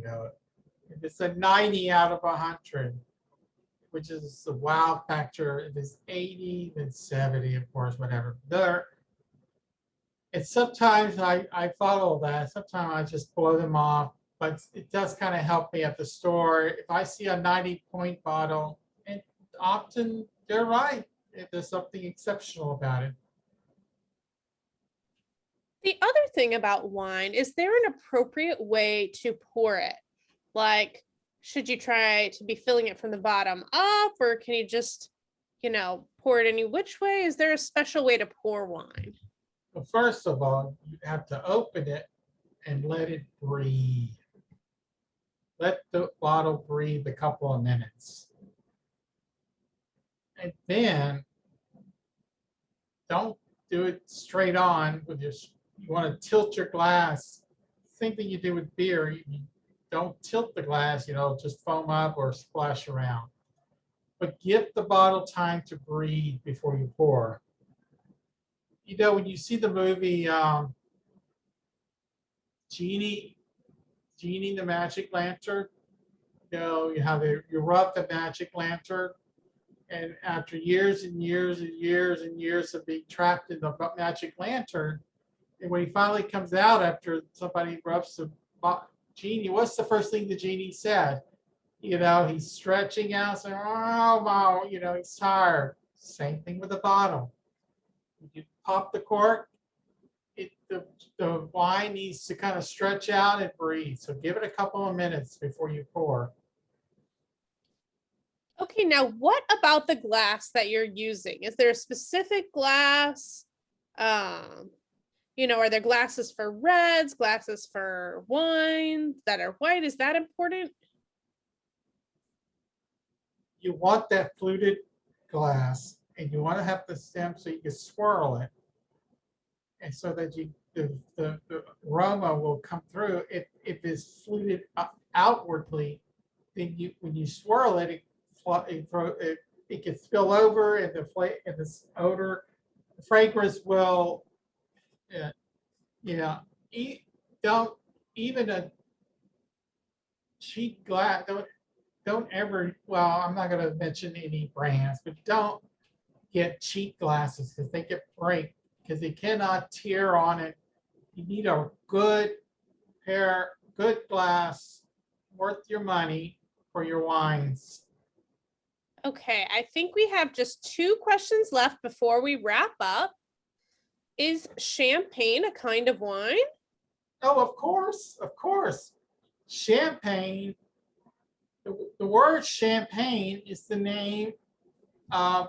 B: If it's a 90 out of 100, which is the wow factor. If it's 80, then 70, of course, whatever. And sometimes I follow that. Sometimes I just blow them off, but it does kind of help me at the store. If I see a 90-point bottle, and often they're right. If there's something exceptional about it.
A: The other thing about wine, is there an appropriate way to pour it? Like, should you try to be filling it from the bottom up, or can you just, pour it any which way? Is there a special way to pour wine?
B: Well, first of all, you have to open it and let it breathe. Let the bottle breathe a couple of minutes. And then don't do it straight on with your, you want to tilt your glass. Same thing you do with beer. You don't tilt the glass, just foam up or splash around. But give the bottle time to breathe before you pour. When you see the movie Genie the Magic Lantern, you rub the magic lantern, and after years and years and years and years of being trapped in the magic lantern, and when he finally comes out after somebody rubs the genie, what's the first thing the genie said? He's stretching out, saying, "Oh, wow," he's tired. Same thing with the bottle. You pop the cork, the wine needs to kind of stretch out and breathe. So give it a couple of minutes before you pour.
A: Okay, now what about the glass that you're using? Is there a specific glass? Are there glasses for reds, glasses for wine that are white? Is that important?
B: You want that fluted glass, and you want to have the stem so you can swirl it, and so that the aroma will come through. If it's fluted outwardly, then when you swirl it, it can spill over, and the odor, the fragrance will, don't even a cheap glass. Don't ever. Well, I'm not going to mention any brands, but don't get cheap glasses because they get break because they cannot tear on it. You need a good glass, worth your money for your wines.
A: Okay, I think we have just 2 questions left before we wrap up. Is champagne a kind of wine?
B: Oh, of course. Champagne, the word champagne is the name of,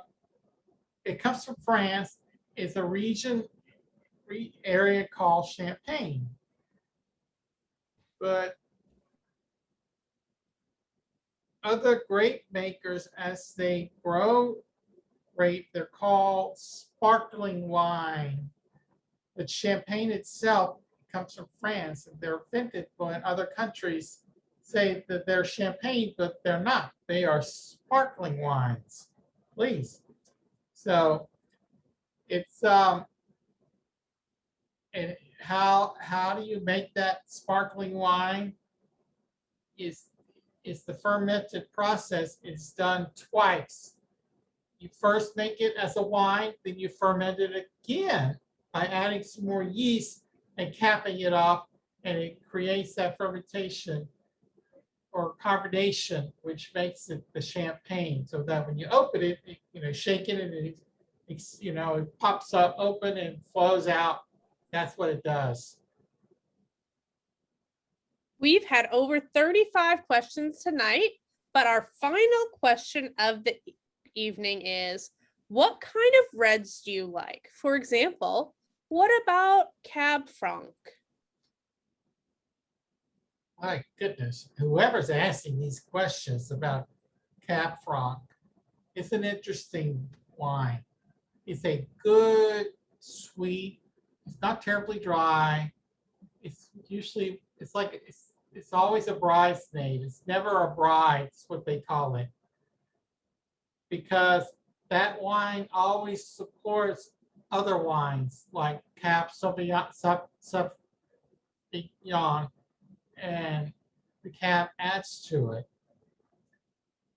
B: it comes from France. It's a area called Champagne. But other grape makers, as they grow grape, they're called sparkling wine. But champagne itself comes from France, and they're invented when other countries say that they're champagne, but they're not. They are sparkling wines. Please. So it's and how do you make that sparkling wine? Is the fermented process is done twice. You first make it as a wine, then you ferment it again by adding some more yeast and capping it off, and it creates that fermentation or carbonation, which makes it the champagne. So that when you open it, shake it, and it pops up open and flows out. That's what it does.
A: We've had over 35 questions tonight, but our final question of the evening is, what kind of reds do you like? For example, what about Cab Franc?
B: My goodness, whoever's asking these questions about Cab Franc, it's an interesting wine. It's a good, sweet, it's not terribly dry. It's always a bridesmaid. It's never a bride, it's what they call it. Because that wine always supports other wines like Cab Sauvignon, and the Cab adds to it.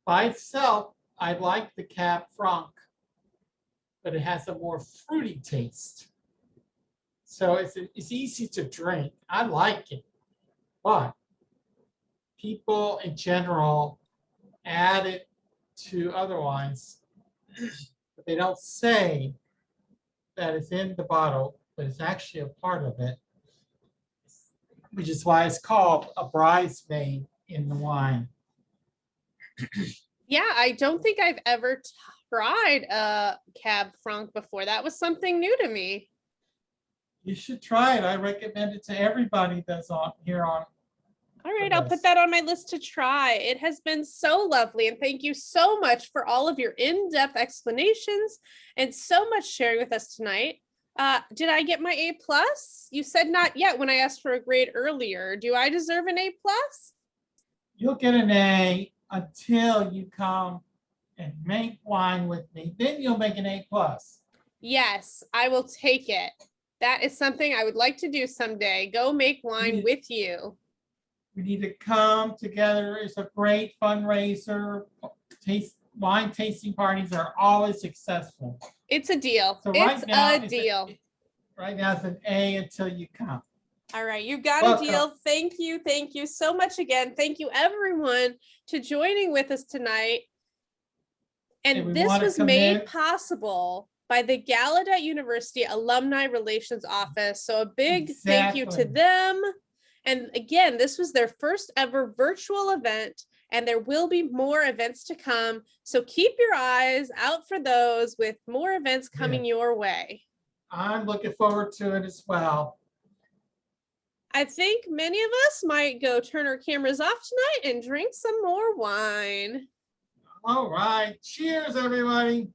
B: By itself, I like the Cab Franc, but it has a more fruity taste. So it's easy to drink. I like it, but people in general add it to other wines, but they don't say that it's in the bottle, but it's actually a part of it, which is why it's called a bridesmaid in the wine.
A: Yeah, I don't think I've ever tried a Cab Franc before. That was something new to me.
B: You should try it. I recommend it to everybody that's on
A: All right, I'll put that on my list to try. It has been so lovely, and thank you so much for all of your in-depth explanations and so much sharing with us tonight. Did I get my A+? You said not yet when I asked for a grade earlier. Do I deserve an A+?
B: You'll get an A until you come and make wine with me. Then you'll make an A+.
A: Yes, I will take it. That is something I would like to do someday. Go make wine with you.
B: We need to come together. It's a great fundraiser. Wine tasting parties are always successful.
A: It's a deal.
B: So
A: It's a deal.
B: Right now it's an A until you come.
A: All right, you got a deal. Thank you. Thank you so much again. Thank you everyone to joining with us tonight. And this was made possible by the Gallaudet University Alumni Relations Office. So a big thank you to them. And again, this was their first ever virtual event, and there will be more events to come. So keep your eyes out for those, with more events coming your way.
B: I'm looking forward to it as well.
A: I think many of us might go turn our cameras off tonight and drink some more wine.
B: All right. Cheers, everybody.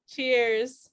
A: Cheers.